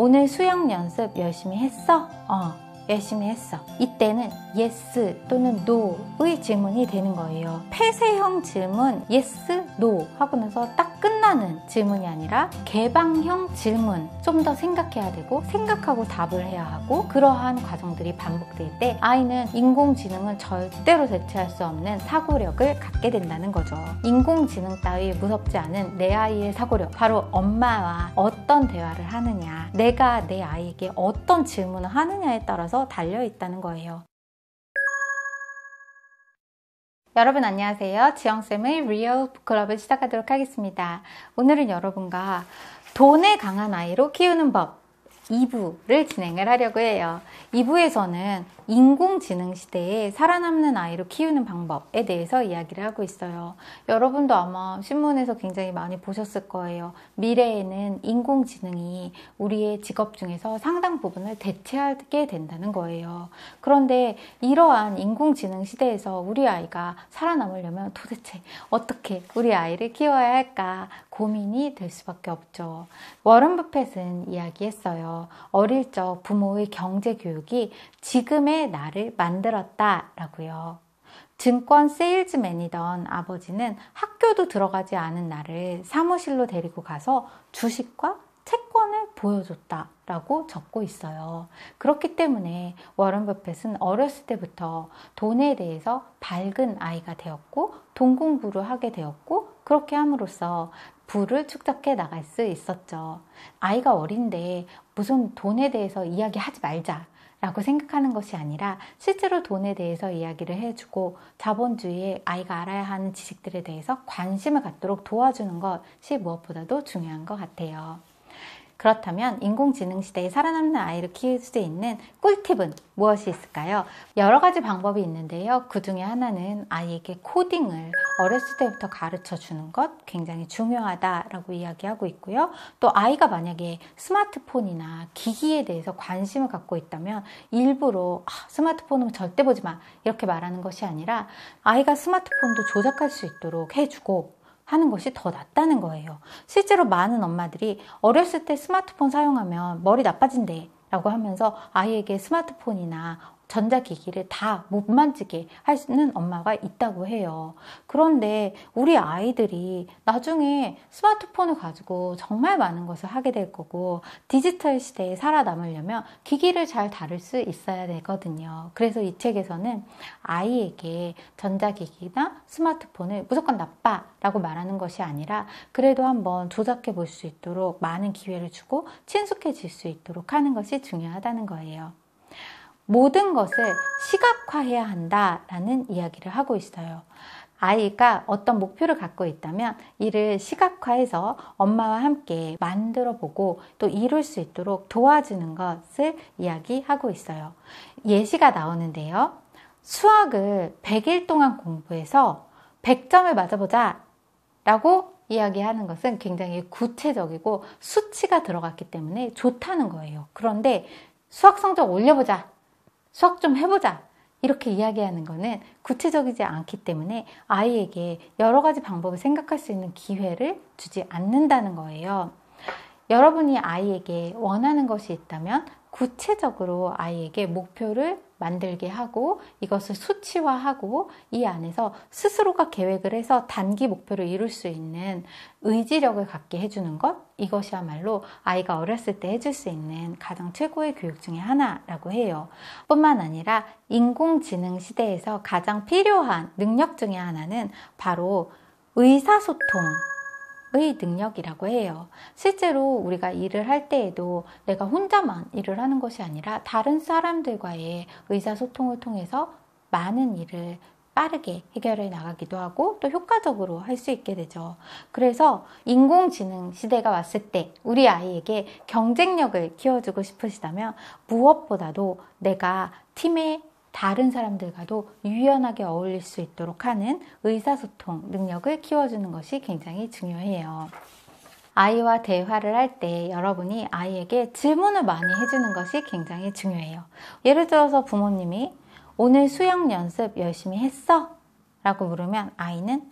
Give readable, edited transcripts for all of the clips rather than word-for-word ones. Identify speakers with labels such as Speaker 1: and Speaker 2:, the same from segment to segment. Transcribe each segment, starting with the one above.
Speaker 1: 오늘 수영 연습 열심히 했어? 열심히 했어. 이때는 yes 또는 no의 질문이 되는 거예요. 폐쇄형 질문 yes, no 하고 나서 딱 끝나는 질문이 아니라 개방형 질문, 좀 더 생각해야 되고 생각하고 답을 해야 하고, 그러한 과정들이 반복될 때 아이는 인공지능은 절대로 대체할 수 없는 사고력을 갖게 된다는 거죠. 인공지능 따위 무섭지 않은 내 아이의 사고력, 바로 엄마와 어떤 대화를 하느냐, 내가 내 아이에게 어떤 질문을 하느냐에 따라서 달려있다는 거예요. 여러분 안녕하세요. 지영쌤의 리얼 북클럽을 시작하도록 하겠습니다. 오늘은 여러분과 돈에 강한 아이로 키우는 법 2부를 진행을 하려고 해요. 2부에서는 인공지능 시대에 살아남는 아이로 키우는 방법에 대해서 이야기를 하고 있어요. 여러분도 아마 신문에서 굉장히 많이 보셨을 거예요. 미래에는 인공지능이 우리의 직업 중에서 상당 부분을 대체하게 된다는 거예요. 그런데 이러한 인공지능 시대에서 우리 아이가 살아남으려면 도대체 어떻게 우리 아이를 키워야 할까 고민이 될 수밖에 없죠. 워런 버핏은 이야기했어요. 어릴 적 부모의 경제 교육이 지금의 나를 만들었다라고요. 증권 세일즈맨이던 아버지는 학교도 들어가지 않은 나를 사무실로 데리고 가서 주식과 채권을 보여줬다라고 적고 있어요. 그렇기 때문에 워런 버핏은 어렸을 때부터 돈에 대해서 밝은 아이가 되었고, 돈 공부를 하게 되었고, 그렇게 함으로써 부를 축적해 나갈 수 있었죠. 아이가 어린데 무슨 돈에 대해서 이야기하지 말자 라고 생각하는 것이 아니라 실제로 돈에 대해서 이야기를 해주고 자본주의에 아이가 알아야 하는 지식들에 대해서 관심을 갖도록 도와주는 것이 무엇보다도 중요한 것 같아요. 그렇다면 인공지능 시대에 살아남는 아이를 키울 수 있는 꿀팁은 무엇이 있을까요? 여러 가지 방법이 있는데요. 그 중에 하나는 아이에게 코딩을 어렸을 때부터 가르쳐 주는 것 굉장히 중요하다라고 이야기하고 있고요. 또 아이가 만약에 스마트폰이나 기기에 대해서 관심을 갖고 있다면 일부러 스마트폰은 절대 보지 마 이렇게 말하는 것이 아니라 아이가 스마트폰도 조작할 수 있도록 해주고 하는 것이 더 낫다는 거예요. 실제로 많은 엄마들이 어렸을 때 스마트폰 사용하면 머리 나빠진대 라고 하면서 아이에게 스마트폰이나 전자기기를 다 못 만지게 하는 엄마가 있다고 해요. 그런데 우리 아이들이 나중에 스마트폰을 가지고 정말 많은 것을 하게 될 거고, 디지털 시대에 살아남으려면 기기를 잘 다룰 수 있어야 되거든요. 그래서 이 책에서는 아이에게 전자기기나 스마트폰을 무조건 나빠 라고 말하는 것이 아니라 그래도 한번 조작해 볼 수 있도록 많은 기회를 주고 친숙해질 수 있도록 하는 것이 중요하다는 거예요. 모든 것을 시각화해야 한다라는 이야기를 하고 있어요. 아이가 어떤 목표를 갖고 있다면 이를 시각화해서 엄마와 함께 만들어 보고 또 이룰 수 있도록 도와주는 것을 이야기하고 있어요. 예시가 나오는데요. 수학을 100일 동안 공부해서 100점을 맞아보자 라고 이야기하는 것은 굉장히 구체적이고 수치가 들어갔기 때문에 좋다는 거예요. 그런데 수학 성적 올려보자, 수학 좀 해보자 이렇게 이야기하는 거는 구체적이지 않기 때문에 아이에게 여러 가지 방법을 생각할 수 있는 기회를 주지 않는다는 거예요. 여러분이 아이에게 원하는 것이 있다면 구체적으로 아이에게 목표를 만들게 하고 이것을 수치화하고 이 안에서 스스로가 계획을 해서 단기 목표를 이룰 수 있는 의지력을 갖게 해주는 것, 이것이야말로 아이가 어렸을 때 해줄 수 있는 가장 최고의 교육 중에 하나라고 해요. 뿐만 아니라 인공지능 시대에서 가장 필요한 능력 중에 하나는 바로 의사소통 의 능력이라고 해요. 실제로 우리가 일을 할 때에도 내가 혼자만 일을 하는 것이 아니라 다른 사람들과의 의사소통을 통해서 많은 일을 빠르게 해결해 나가기도 하고 또 효과적으로 할 수 있게 되죠. 그래서 인공지능 시대가 왔을 때 우리 아이에게 경쟁력을 키워주고 싶으시다면 무엇보다도 내가 팀의 다른 사람들과도 유연하게 어울릴 수 있도록 하는 의사소통 능력을 키워주는 것이 굉장히 중요해요. 아이와 대화를 할 때 여러분이 아이에게 질문을 많이 해주는 것이 굉장히 중요해요. 예를 들어서 부모님이 오늘 수영 연습 열심히 했어? 라고 물으면 아이는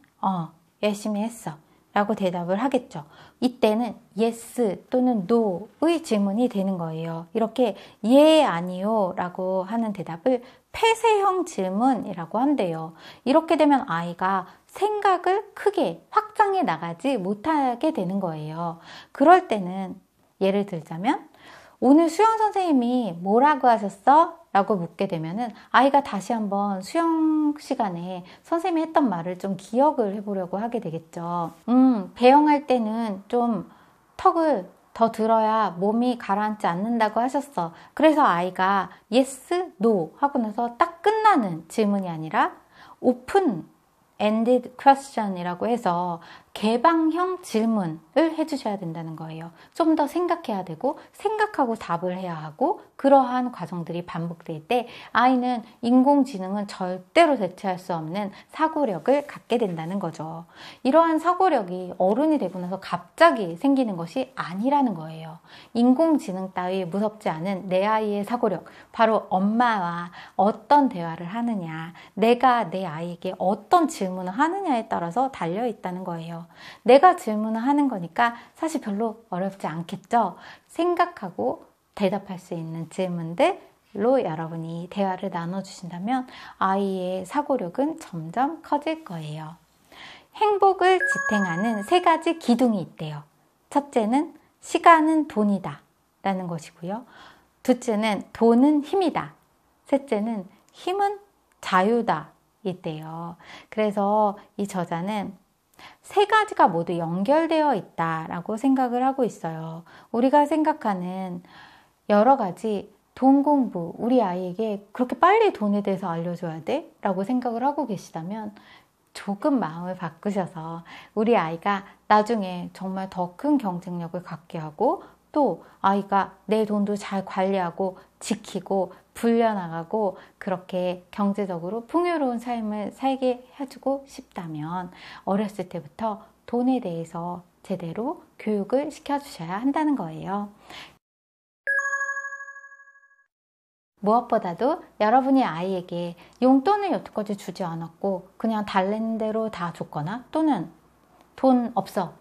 Speaker 1: 열심히 했어 라고 대답을 하겠죠. 이때는 yes 또는 no의 질문이 되는 거예요. 이렇게 예, 아니요 라고 하는 대답을 폐쇄형 질문이라고 한대요. 이렇게 되면 아이가 생각을 크게 확장해 나가지 못하게 되는 거예요. 그럴 때는 예를 들자면 오늘 수영 선생님이 뭐라고 하셨어? 라고 묻게 되면은 아이가 다시 한번 수영 시간에 선생님이 했던 말을 좀 기억을 해보려고 하게 되겠죠. 배영할 때는 좀 턱을 더 들어야 몸이 가라앉지 않는다고 하셨어. 그래서 아이가 yes, no 하고 나서 딱 끝나는 질문이 아니라 open-ended question이라고 해서 개방형 질문을 해주셔야 된다는 거예요. 좀 더 생각해야 되고 생각하고 답을 해야 하고 그러한 과정들이 반복될 때 아이는 인공지능은 절대로 대체할 수 없는 사고력을 갖게 된다는 거죠. 이러한 사고력이 어른이 되고 나서 갑자기 생기는 것이 아니라는 거예요. 인공지능 따위 무섭지 않은 내 아이의 사고력, 바로 엄마와 어떤 대화를 하느냐, 내가 내 아이에게 어떤 질문을 하느냐에 따라서 달려 있다는 거예요. 내가 질문을 하는 거니까 사실 별로 어렵지 않겠죠? 생각하고 대답할 수 있는 질문들로 여러분이 대화를 나눠주신다면 아이의 사고력은 점점 커질 거예요. 행복을 지탱하는 3가지 기둥이 있대요. 첫째는 시간은 돈이다 라는 것이고요. 둘째는 돈은 힘이다. 셋째는 힘은 자유다 있대요. 그래서 이 저자는 3가지가 모두 연결되어 있다라고 생각을 하고 있어요. 우리가 생각하는 여러 가지 돈 공부, 우리 아이에게 그렇게 빨리 돈에 대해서 알려줘야 돼? 라고 생각을 하고 계시다면 조금 마음을 바꾸셔서 우리 아이가 나중에 정말 더 큰 경쟁력을 갖게 하고 또 아이가 내 돈도 잘 관리하고 지키고 불려나가고 그렇게 경제적으로 풍요로운 삶을 살게 해주고 싶다면 어렸을 때부터 돈에 대해서 제대로 교육을 시켜주셔야 한다는 거예요. 무엇보다도 여러분이 아이에게 용돈을 여태까지 주지 않았고 그냥 달래는 대로 다 줬거나 또는 돈 없어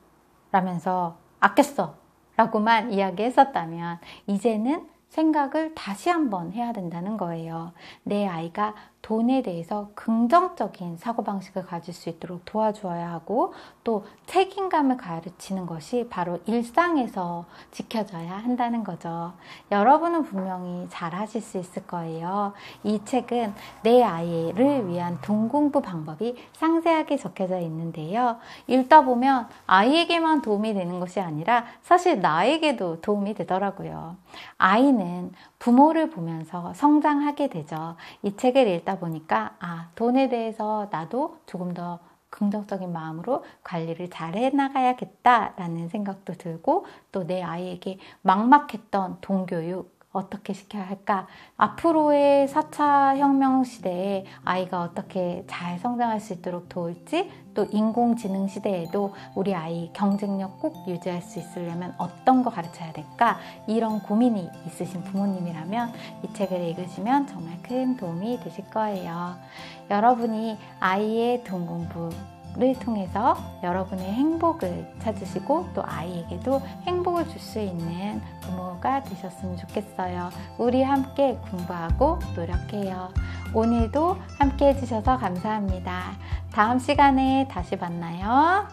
Speaker 1: 라면서 아꼈어 라고만 이야기했었다면 이제는 생각을 다시 한번 해야 된다는 거예요. 내 아이가 돈에 대해서 긍정적인 사고방식을 가질 수 있도록 도와주어야 하고 또 책임감을 가르치는 것이 바로 일상에서 지켜져야 한다는 거죠. 여러분은 분명히 잘 하실 수 있을 거예요. 이 책은 내 아이를 위한 돈 공부 방법이 상세하게 적혀져 있는데요. 읽다 보면 아이에게만 도움이 되는 것이 아니라 사실 나에게도 도움이 되더라고요. 아이는 부모를 보면서 성장하게 되죠. 이 책을 읽다 보니까 돈에 대해서 나도 조금 더 긍정적인 마음으로 관리를 잘 해나가야겠다라는 생각도 들고 또 내 아이에게 막막했던 돈 교육 어떻게 시켜야 할까? 앞으로의 4차 혁명 시대에 아이가 어떻게 잘 성장할 수 있도록 도울지 또 인공지능 시대에도 우리 아이 경쟁력 꼭 유지할 수 있으려면 어떤 거 가르쳐야 될까? 이런 고민이 있으신 부모님이라면 이 책을 읽으시면 정말 큰 도움이 되실 거예요. 여러분이 아이의 돈 공부를 통해서 여러분의 행복을 찾으시고 또 아이에게도 행복을 줄 수 있는 부모가 되셨으면 좋겠어요. 우리 함께 공부하고 노력해요. 오늘도 함께 해주셔서 감사합니다. 다음 시간에 다시 만나요.